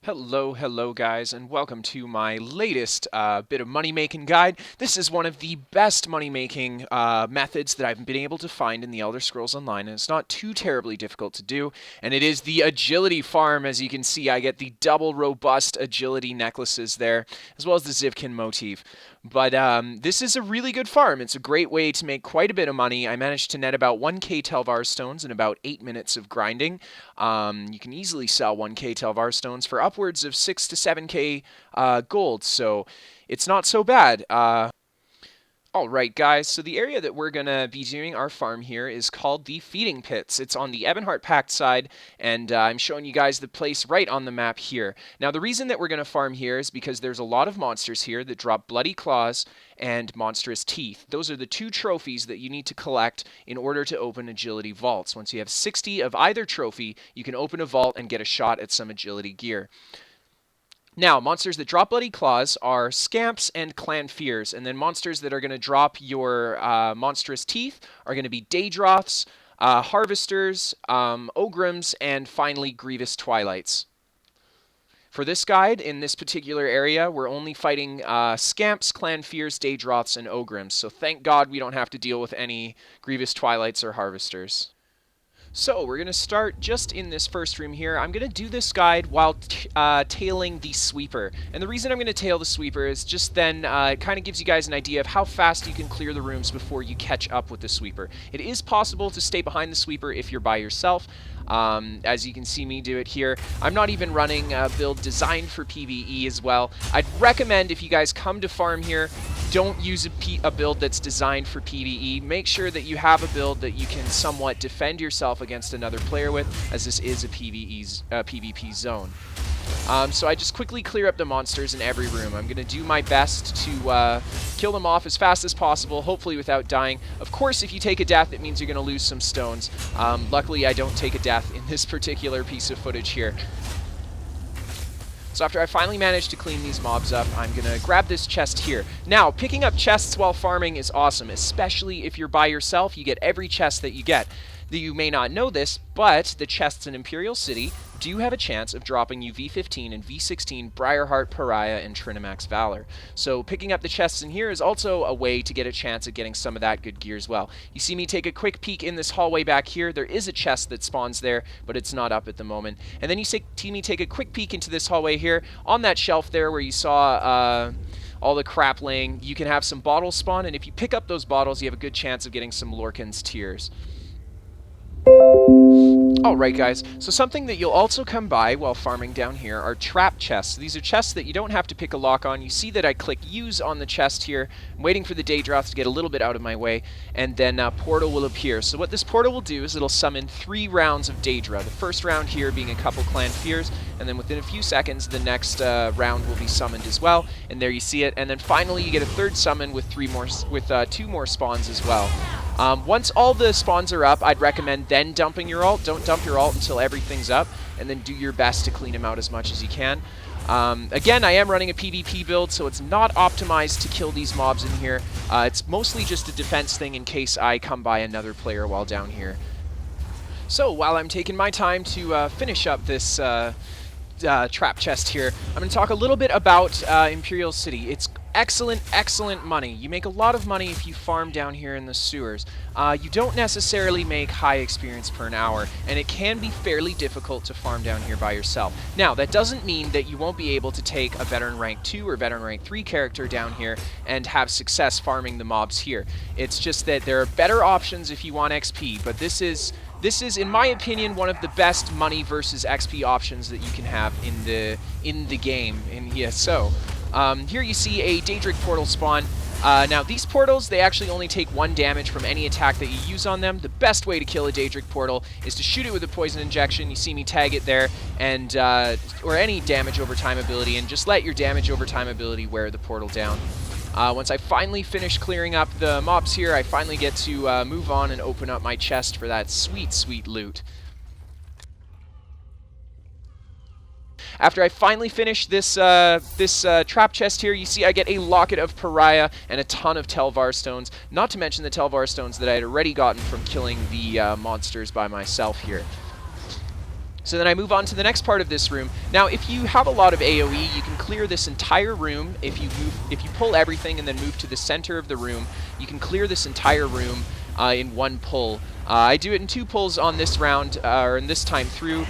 Hello guys, and welcome to my latest bit of money-making guide. This is one of the best money-making methods that I've been able to find in the Elder Scrolls Online, and it's not too terribly difficult to do, and it is the agility farm. As you can see, I get the double robust agility necklaces there, as well as the Zivkin motif. But this is a really good farm. It's a great way to make quite a bit of money. I managed to net about 1k Tel'var stones in about 8 minutes of grinding. You can easily sell 1k Tel'var stones for upwards of 6 to 7k gold, so it's not so bad. Alright guys, so the area that we're going to be doing our farm here is called the Feeding Pits. It's on the Ebonheart Pact side, and I'm showing you guys the place right on the map here. Now the reason that we're going to farm here is because there's a lot of monsters here that drop Bloody Claws and Monstrous Teeth. Those are the two trophies that you need to collect in order to open agility vaults. Once you have 60 of either trophy, you can open a vault and get a shot at some agility gear. Now, monsters that drop Bloody Claws are Scamps and Clan Fears, and then monsters that are going to drop your Monstrous Teeth are going to be Daedroths, Harvesters, Ogrims, and finally Grievous Twilights. For this guide, in this particular area, we're only fighting Scamps, Clan Fears, Daedroths, and Ogrims, so thank God we don't have to deal with any Grievous Twilights or Harvesters. So we're going to start just in this first room here. I'm going to do this guide while tailing the sweeper. And the reason I'm going to tail the sweeper is just then it kind of gives you guys an idea of how fast you can clear the rooms before you catch up with the sweeper. It is possible to stay behind the sweeper if you're by yourself. As you can see me do it here. I'm not even running a build designed for PvE as well. I'd recommend if you guys come to farm here, don't use a build that's designed for PvE. Make sure that you have a build that you can somewhat defend yourself against another player with, as this is a PvP zone. So I just quickly clear up the monsters in every room. I'm going to do my best to kill them off as fast as possible, hopefully without dying. Of course, if you take a death, it means you're going to lose some stones. Luckily, I don't take a death in this particular piece of footage here. So after I finally manage to clean these mobs up, I'm going to grab this chest here. Now, picking up chests while farming is awesome, especially if you're by yourself. You get every chest that you get. You may not know this, but the chests in Imperial City do have a chance of dropping you V15 and V16 Briarheart, Pariah, and Trinamax Valor. So picking up the chests in here is also a way to get a chance at getting some of that good gear as well. You see me take a quick peek in this hallway back here. There is a chest that spawns there, but it's not up at the moment. And then you see me take a quick peek into this hallway here. On that shelf there where you saw all the crap laying, you can have some bottles spawn, and if you pick up those bottles, you have a good chance of getting some Lorcan's Tears. Alright guys, so something that you'll also come by while farming down here are trap chests. These are chests that you don't have to pick a lock on. You see that I click use on the chest here. I'm waiting for the Daedroth to get a little bit out of my way, and then portal will appear. So what this portal will do is it'll summon 3 rounds of Daedra. The first round here being a couple Clan Fears, and then within a few seconds the next round will be summoned as well, and there you see it. And then finally you get a third summon with 2 more spawns as well. Once all the spawns are up, I'd recommend then dumping your ult. Don't dump your ult until everything's up, and then do your best to clean them out as much as you can. Again, I am running a PvP build, so it's not optimized to kill these mobs in here. It's mostly just a defense thing in case I come by another player while down here. So while I'm taking my time to finish up this trap chest here, I'm going to talk a little bit about Imperial City. It's excellent money. You make a lot of money if you farm down here in the sewers. You don't necessarily make high experience per an hour, and it can be fairly difficult to farm down here by yourself. Now, that doesn't mean that you won't be able to take a veteran rank 2 or veteran rank 3 character down here and have success farming the mobs here. It's just that there are better options if you want XP, but this is, in my opinion, one of the best money versus XP options that you can have in the game in ESO. Here you see a Daedric portal spawn. Now these portals, they actually only take 1 damage from any attack that you use on them. The best way to kill a Daedric portal is to shoot it with a poison injection. You see me tag it there, and or any damage over time ability, and just let your damage over time ability wear the portal down. Once I finally finish clearing up the mobs here, I finally get to move on and open up my chest for that sweet loot. After I finally finish this trap chest here, you see I get a Locket of Pariah and a ton of Tel'var stones, not to mention the Tel'var stones that I had already gotten from killing the monsters by myself here. So then I move on to the next part of this room. Now, if you have a lot of AoE, you can clear this entire room. If you pull everything and then move to the center of the room, you can clear this entire room in one pull. I do it in 2 pulls on this round, or in this time through,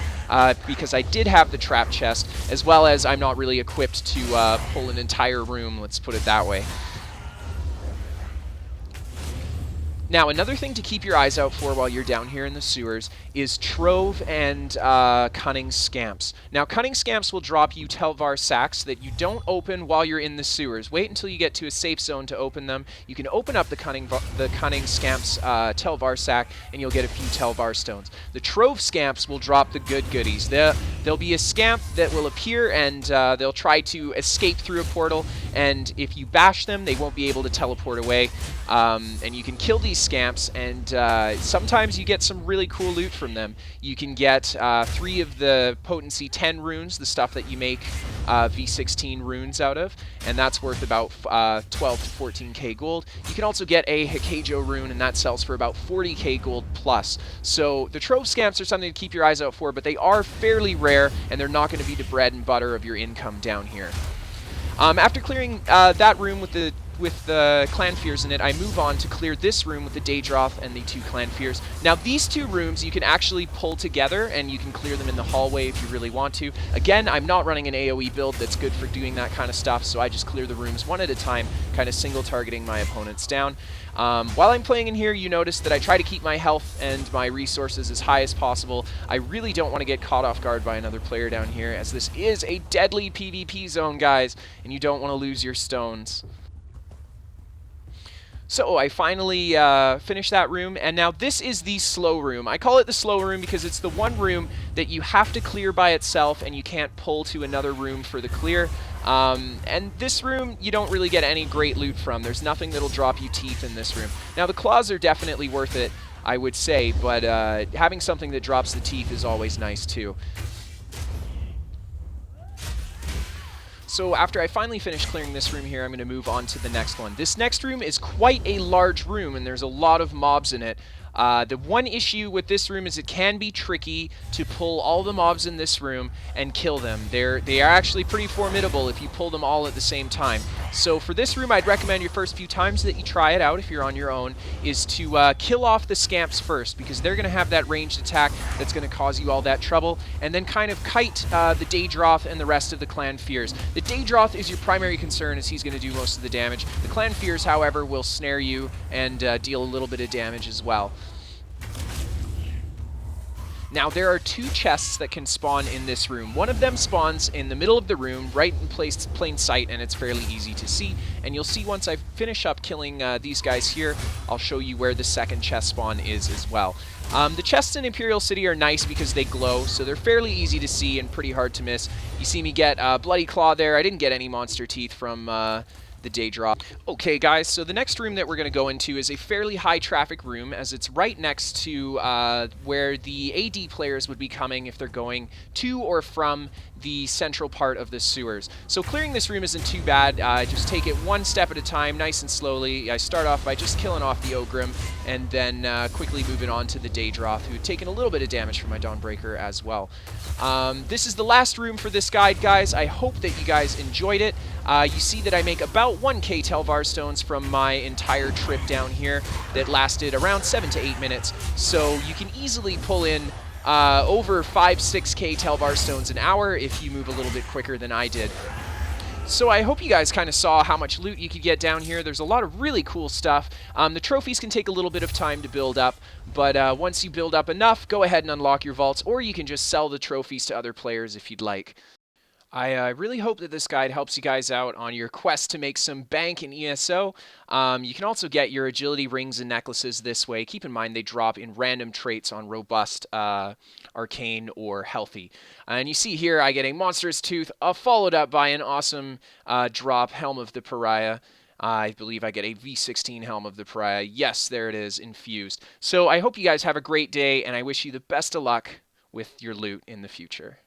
because I did have the trap chest, as well as I'm not really equipped to pull an entire room, let's put it that way. Now, another thing to keep your eyes out for while you're down here in the sewers is Trove and Cunning Scamps. Now, Cunning Scamps will drop you Tel'var sacks that you don't open while you're in the sewers. Wait until you get to a safe zone to open them. You can open up the Cunning Scamps Tel'var sack, and you'll get a few Tel'var stones. The Trove Scamps will drop the good goodies. There'll be a Scamp that will appear, and they'll try to escape through a portal, and if you bash them, they won't be able to teleport away. And you can kill these Scamps, and sometimes you get some really cool loot from them. You can get 3 of the potency 10 runes, the stuff that you make V16 runes out of, and that's worth about 12 to 14k gold. You can also get a Hikajo rune, and that sells for about 40k gold plus. So the Trove Scamps are something to keep your eyes out for, but they are fairly rare, and they're not going to be the bread and butter of your income down here. After clearing that room with the Clan Fears in it, I move on to clear this room with the Daedroth and the 2 Clan Fears. Now, these 2 rooms you can actually pull together, and you can clear them in the hallway if you really want to. Again, I'm not running an AoE build that's good for doing that kind of stuff, so I just clear the rooms one at a time, kind of single targeting my opponents down. While I'm playing in here, you notice that I try to keep my health and my resources as high as possible. I really don't want to get caught off guard by another player down here, as this is a deadly PvP zone, guys, and you don't want to lose your stones. So I finally finished that room, and now this is the slow room. I call it the slow room because it's the one room that you have to clear by itself, and you can't pull to another room for the clear. And this room, you don't really get any great loot from. There's nothing that'll drop you teeth in this room. Now, the claws are definitely worth it, I would say, but having something that drops the teeth is always nice, too. So after I finally finish clearing this room here, I'm going to move on to the next one. This next room is quite a large room, and there's a lot of mobs in it. The one issue with this room is it can be tricky to pull all the mobs in this room and kill them. They are actually pretty formidable if you pull them all at the same time. So for this room, I'd recommend your first few times that you try it out, if you're on your own, is to kill off the Scamps first, because they're going to have that ranged attack that's going to cause you all that trouble, and then kind of kite the Daedroth and the rest of the Clan Fears. The Daedroth is your primary concern, as he's going to do most of the damage. The Clan Fears, however, will snare you and deal a little bit of damage as well. Now, there are 2 chests that can spawn in this room. One of them spawns in the middle of the room, right in plain sight, and it's fairly easy to see. And you'll see once I finish up killing these guys here, I'll show you where the second chest spawn is as well. The chests in Imperial City are nice because they glow, so they're fairly easy to see and pretty hard to miss. You see me get Bloody Claw there. I didn't get any monster teeth from the Daedroth. Okay, guys, so the next room that we're going to go into is a fairly high traffic room, as it's right next to where the AD players would be coming if they're going to or from the central part of the sewers. So clearing this room isn't too bad. Just take it one step at a time, nice and slowly. I start off by just killing off the Ogrim, and then quickly moving on to the Daedroth, who had taken a little bit of damage from my Dawnbreaker as well. This is the last room for this guide, guys. I hope that you guys enjoyed it. You see that I make about 1k Tel'var stones from my entire trip down here that lasted around 7 to 8 minutes. So you can easily pull in over 5-6k Tel'var stones an hour if you move a little bit quicker than I did. So I hope you guys kind of saw how much loot you could get down here. There's a lot of really cool stuff. The trophies can take a little bit of time to build up, but once you build up enough, go ahead and unlock your vaults, or you can just sell the trophies to other players if you'd like. I really hope that this guide helps you guys out on your quest to make some bank in ESO. You can also get your agility rings and necklaces this way. Keep in mind they drop in random traits on robust, arcane, or healthy. And you see here I get a monstrous tooth, followed up by an awesome drop Helm of the Pariah. I believe I get a V16 Helm of the Pariah. Yes, there it is, infused. So I hope you guys have a great day, and I wish you the best of luck with your loot in the future.